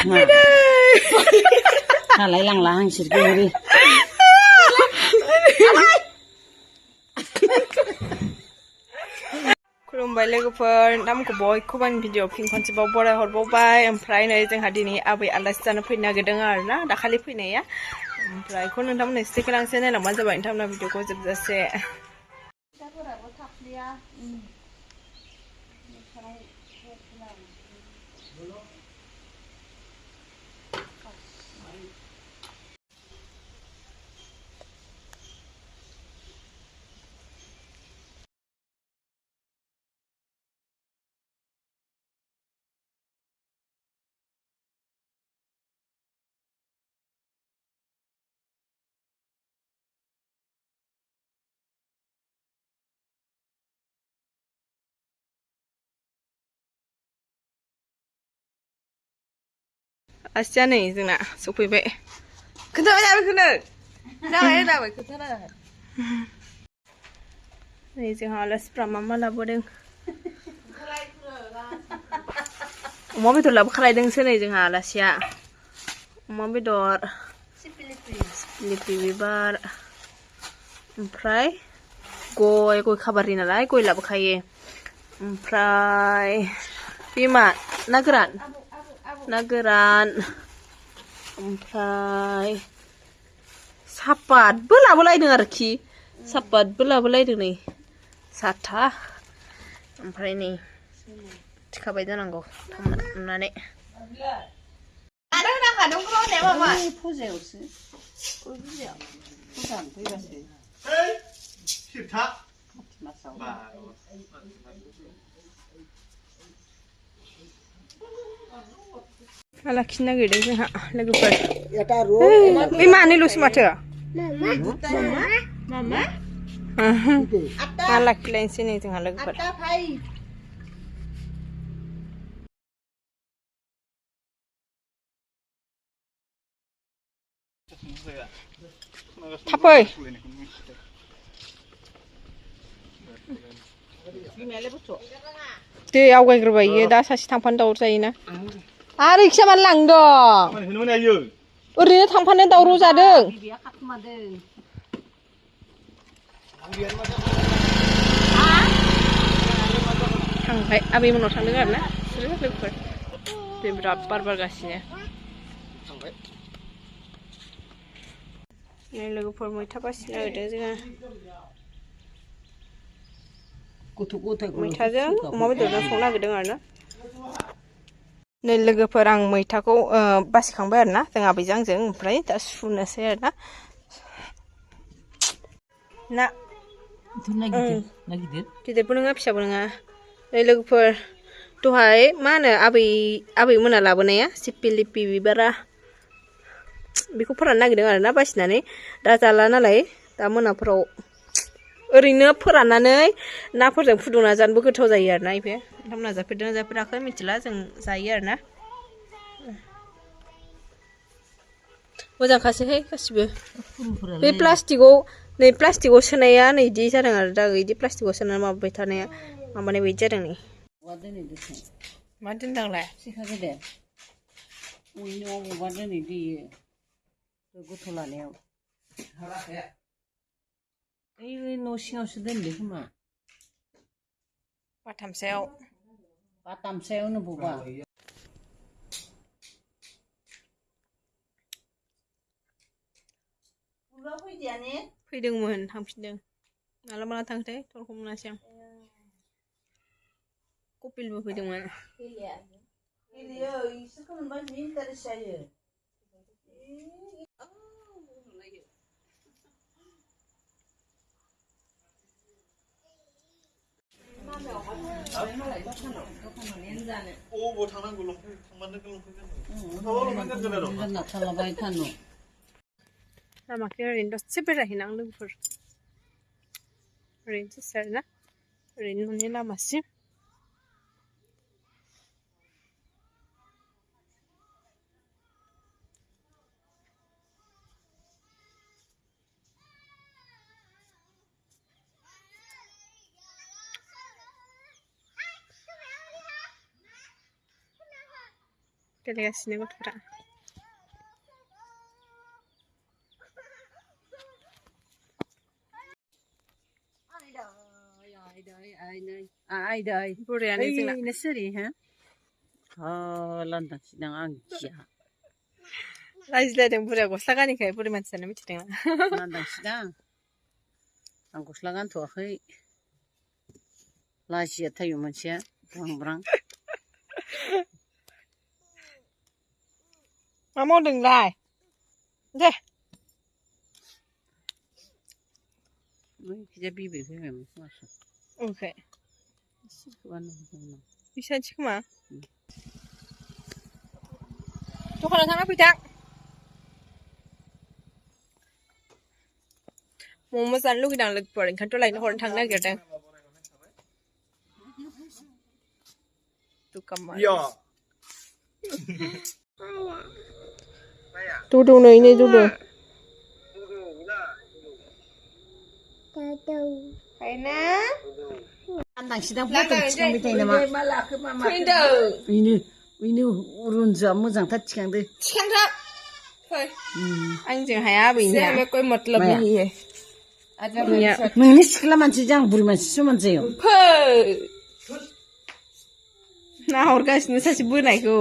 ไม่ได้อะไรหลังๆสิกูดิखुलुमबाय लोगोफोर नोंथांमोनखौ बयखौबो भिडिअ फिन खनसेबाव बराय हरबावबाय ओमफ्राय नै जोंहा दिनै आबै आलासि जानो फैनो नागिरदों आरो ना दाखालि फैनाया ओमफ्राय बेखौ नोंथांमोननो एसे खोलांसे नायलांबानो जाबाय नोंथांमोना भिडिअखौ जोबजासे आसिया नै जोंना सफैबाय खोन्थाबाय जाबायखौनो जाबाय खोन्थाना नै जोंहा आलासिफ्रा मा लाबोदों अमा बेदर लाबोखालायदोंसो नै जोंहा आलासिया अमा बेदर सिपिलिपि बिबार ओमफ्राय गय खाबारि नालाय गय लाबोखायो ओमफ्राय बे मा ना गोरान ओमफ्राय सापातबो लाबोलायदों आरोखि सापातबो लाबोलायदों नै साथा ओमफ्राय नै थिखाबाय जानांगौ थांनानै लाखिनो नागिरदों जोंहा लोगोफोर बे मानैल'सो माथो मा लाखिलायनोसै नै जोंहा लोगोफोर थाफै दै आवगायग्रोबाय इयो दा सासे थांफानो दावराव जायोना आरो इखिया मानो लांदों ओरैनो थांफानो दावराव जादों थांबाय आबैमोननाव थांदों आरो ना बिसोरो लोगोफोर दै बिराद बार बारगासिनो नै लोगोफोर मैथा बासिनो नागिरदों जोङो मैथाजों अमा बेदरजों संनो नागिरदों आरो ना नै लोगोफोर आं मैथाखौ बासिखांबाय आरो ना जों आबैजों आंजों ओमफ्राय दा सुनोसै आरो ना गिदिरबो नङा फिसाबो नङा नै लोगोफोर दहाय मा होनो आबैमोना लाबोनाया सिपिलिपि बिबारा बेखौ फोराननो नागिरदों आरो ना बासिनानै दा जाला नालाय दा मोनाफोराव ओरैनो फोराननानै नाफोरजों फुदुंना जानोबो गोथाव जायो आरो ना इफे नोंथांमोना जाफेरदोंना जाफेराखै मिथिला जों जायो आरो ना मोजांखासैहाय गासिबो बे प्लास्टिकआव सोनाया नै इदि जादों आरो दा इदि प्लास्टिकआव सोनानै माबाबाय थानाया माबानाय बायदि जादों नै मा दोनदांलाय गथ' लानायाव ओइ न' सिङावसो दोनदो खोमा बाथामसायावनो बबा फैदोंमोन थांफिनदों माला थांथाय थरखौ मोनासै आं कपिलबो फैदोंमोन गेलेयो इसोरखौ मोनबा जि इन्टारेस्ट जायो लामाखै ओरैनो दसे बेरायहैनां लोगोफोर ओरैनो दसे आरोना ओरैनो न'नि लामासिम गेलेगासिनो गथ'फ्रा बुरियानो जोंना नोंसोरि हा लान्दां सिदां आं गिया रायज्लायदों बुरिया गस्ला गानिखाय बुरि मानसियानो मिथिदों लान्दां सिदां आं गस्ला गानथ'वाखै लाजिया थायो मोनसेया ब्रां मा मावदोंलाय दे बिजा बिबै फैबायमोन खोमासो ओमफ्राय एसेबानो बिसानोसै खोमा दखानाव थांना फैथां मम' जानो लुगैदों आं लोगोफोर ओंखायनोथ' लायनो हरनो थांनो नागिरदों दुदु नै दुदु Aina. Andang sidang foto थिखांबाय थायो नामा? फैदों. बेनो रुनजुआ मोजांथार थिखांदो. थिखांथार. फै. आंजों हाया आबैनिया. से कोई मतलब नहीं है. नोंनि सिख्ला मानसि जों बुरि मानसि समान जायो. फै. नाहरगासिनो सासे बोनायखौ.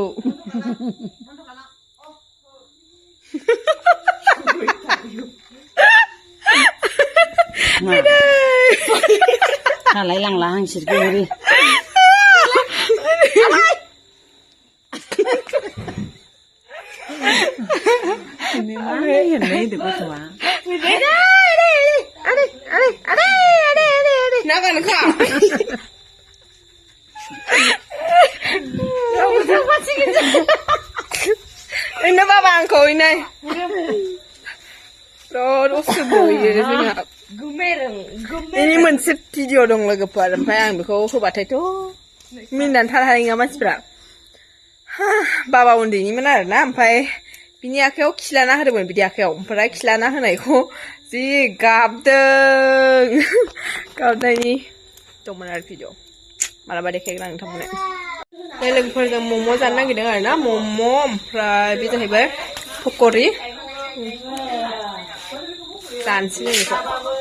Halai lang lahang sirkuri. Ini mana ya nih di bawah? Ada. Naga nakha. Ini baba angko ini. Terus sebuah ini. Ini मोनसे भिडिअ दं लोगोफोर ओमफ्राय आं बेखौ होबाथायथ' मिनिनानै थानो हानाय नङा मानसिफ्रा बाबा उन्दैनिमोन आरोना ओमफ्राय बिनि आखायाव खिलाना होदोंमोन बिदि आखायाव ओमफ्राय खिलाना होनायखौ जि गाबनायनि दंमोन आरो भिडिअ मालाबा देखायगोन आं नोंथांमोननो लोगोफोरजों मम' जानो नागिरदों आरोना मम' ओमफ्राय बे जाहैबाय पक'रि जानोसै जों बेखौ